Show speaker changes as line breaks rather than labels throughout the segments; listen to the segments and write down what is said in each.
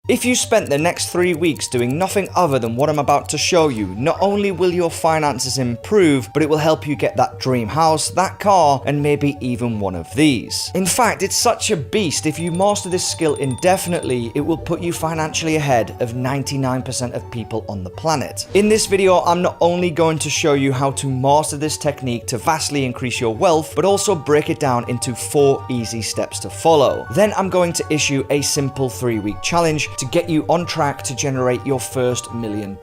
If you spent the next 3 weeks doing nothing other than what I'm about to show you, not only will your finances improve, but it will help you get that dream house, that car, and maybe even one of these. In fact, it's such a beast. If you master this skill indefinitely, it will put you financially ahead of 99% of people on the planet. In this video, I'm not only going to show you how to master this technique to vastly increase your wealth, but also break it down into 4 easy steps to follow. Then I'm going to issue a simple 3-week challenge to get you on track to generate your first $1 million.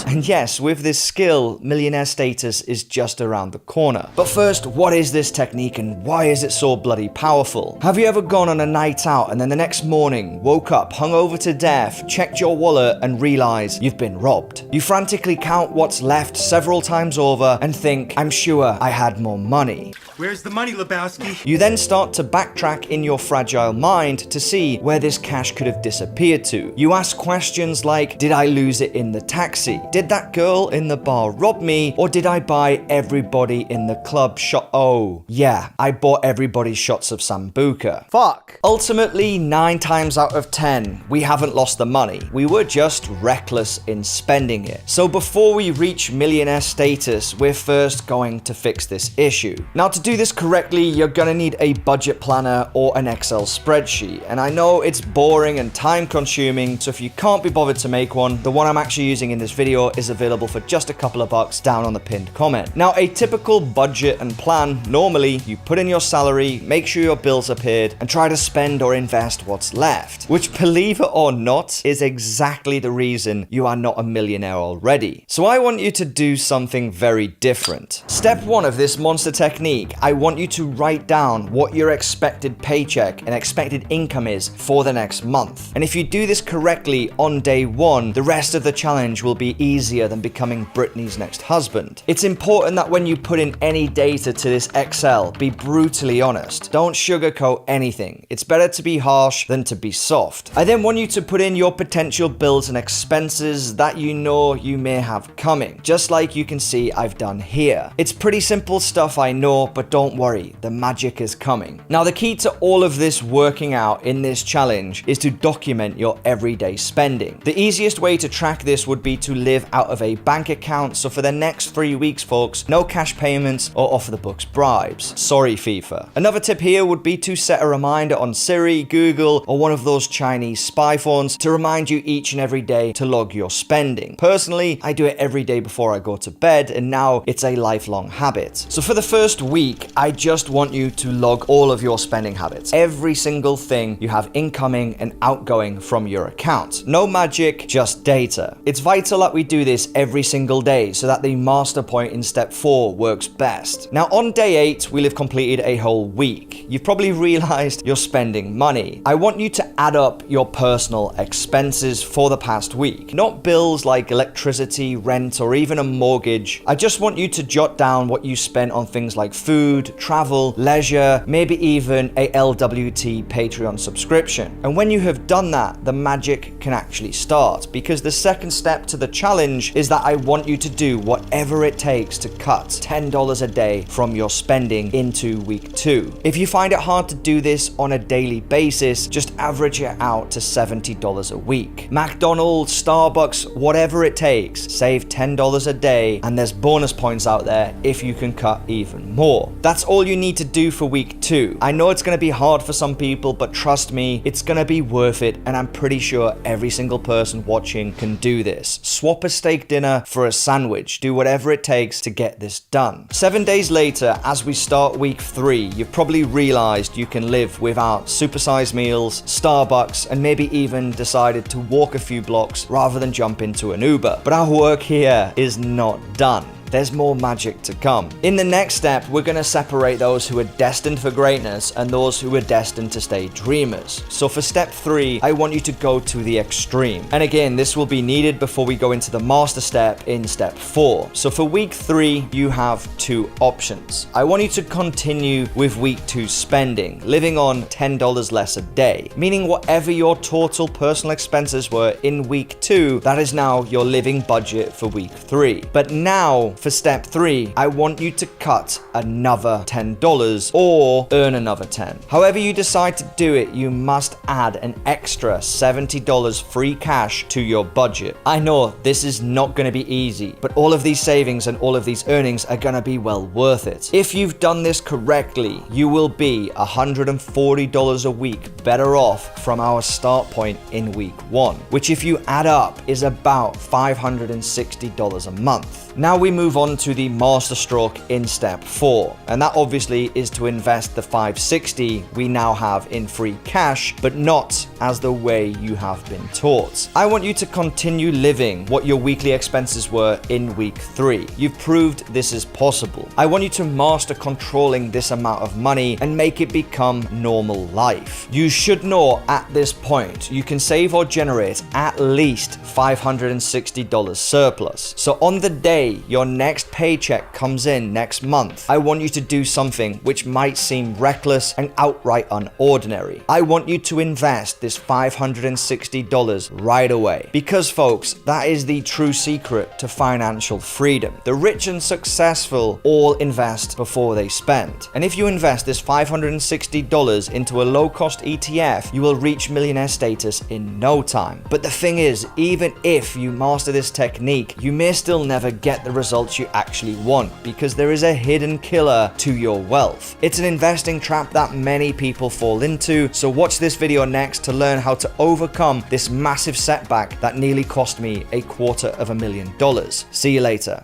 And yes, with this skill, millionaire status is just around the corner. But first, what is this technique and why is it so bloody powerful? Have you ever gone on a night out and then the next morning woke up hungover to death, checked your wallet and realized you've been robbed? You frantically count what's left several times over and think, I'm sure I had more money.
Where's the money, Lebowski?
You then start to backtrack in your fragile mind to see where this cash could have disappeared to. You ask questions like, did I lose it in the taxi? Did that girl in the bar rob me? Or did I buy everybody in the club shot? Oh, yeah, I bought everybody shots of Sambuca.
Fuck.
Ultimately, 9 times out of 10, we haven't lost the money. We were just reckless in spending it. So before we reach millionaire status, we're first going to fix this issue. Now, to do this correctly, you're gonna need a budget planner or an Excel spreadsheet. And I know it's boring and time consuming, so if you can't be bothered to make one, the one I'm actually using in this video is available for just a couple of bucks down on the pinned comment. Now, a typical budget and plan, normally you put in your salary, make sure your bills are paid, and try to spend or invest what's left. Which, believe it or not, is exactly the reason you are not a millionaire already. So I want you to do something very different. Step 1 of this monster technique, I want you to write down what your expected paycheck and expected income is for the next month. And if you do this correctly on day 1, the rest of the challenge will be easier than becoming Britney's next husband. It's important that when you put in any data to this Excel, be brutally honest. Don't sugarcoat anything. It's better to be harsh than to be soft. I then want you to put in your potential bills and expenses that you know you may have coming, just like you can see I've done here. It's pretty simple stuff, I know, but don't worry, the magic is coming. Now, the key to all of this working out in this challenge is to document your everyday spending. The easiest way to track this would be to live out of a bank account, so for the next 3 weeks, folks, no cash payments or off-the-books bribes. Sorry, FIFA. Another tip here would be to set a reminder on Siri, Google, or one of those Chinese spy phones to remind you each and every day to log your spending. Personally, I do it every day before I go to bed, and now it's a lifelong habit. So for the first week, I just want you to log all of your spending habits. Every single thing you have incoming and outgoing from your account. No magic, just data. It's vital that we do this every single day so that the master point in step 4 works best. Now, on day 8, we'll have completed a whole week. You've probably realized you're spending money. I want you to add up your personal expenses for the past week. Not bills like electricity, rent, or even a mortgage. I just want you to jot down what you spent on things like food, travel, leisure, maybe even a LWT Patreon subscription. And when you have done that, the magic can actually start, because the second step to the challenge is that I want you to do whatever it takes to cut $10 a day from your spending into week 2. If you find it hard to do this on a daily basis, just average it out to $70 a week. McDonald's, Starbucks, whatever it takes, save $10 a day, and there's bonus points out there if you can cut even more. That's all you need to do for week 2. I know it's going to be hard for some people, but trust me, it's going to be worth it, and I'm pretty sure every single person watching can do this. Swap a steak dinner for a sandwich. Do whatever it takes to get this done. 7 days later, as we start week 3, you've probably realized you can live without supersized meals, Starbucks, and maybe even decided to walk a few blocks rather than jump into an Uber. But our work here is not done. There's more magic to come. In the next step, we're going to separate those who are destined for greatness and those who are destined to stay dreamers. So for step 3, I want you to go to the extreme. And again, this will be needed before we go into the master step in step 4. So for week 3, you have 2 options. I want you to continue with week 2 spending, living on $10 less a day, meaning whatever your total personal expenses were in week 2, that is now your living budget for week 3. But now for step 3, I want you to cut another $10 or earn another $10. However you decide to do it, you must add an extra $70 free cash to your budget. I know this is not going to be easy, but all of these savings and all of these earnings are going to be well worth it. If you've done this correctly, you will be $140 a week better off from our start point in week 1, which if you add up is about $560 a month. Now we move on to the master stroke in step 4, and that obviously is to invest the $560 we now have in free cash, but not as the way you have been taught. I want you to continue living what your weekly expenses were in week 3. You've proved this is possible. I want you to master controlling this amount of money and make it become normal life. You should know at this point you can save or generate at least $560 surplus. So on the day your next paycheck comes in next month, I want you to do something which might seem reckless and outright unordinary. I want you to invest this $560 right away. Because folks, that is the true secret to financial freedom. The rich and successful all invest before they spend. And if you invest this $560 into a low-cost ETF, you will reach millionaire status in no time. But the thing is, even if you master this technique, you may still never get the results you actually want because there is a hidden killer to your wealth. It's an investing trap that many people fall into, so watch this video next to learn how to overcome this massive setback that nearly cost me $250,000. See you later.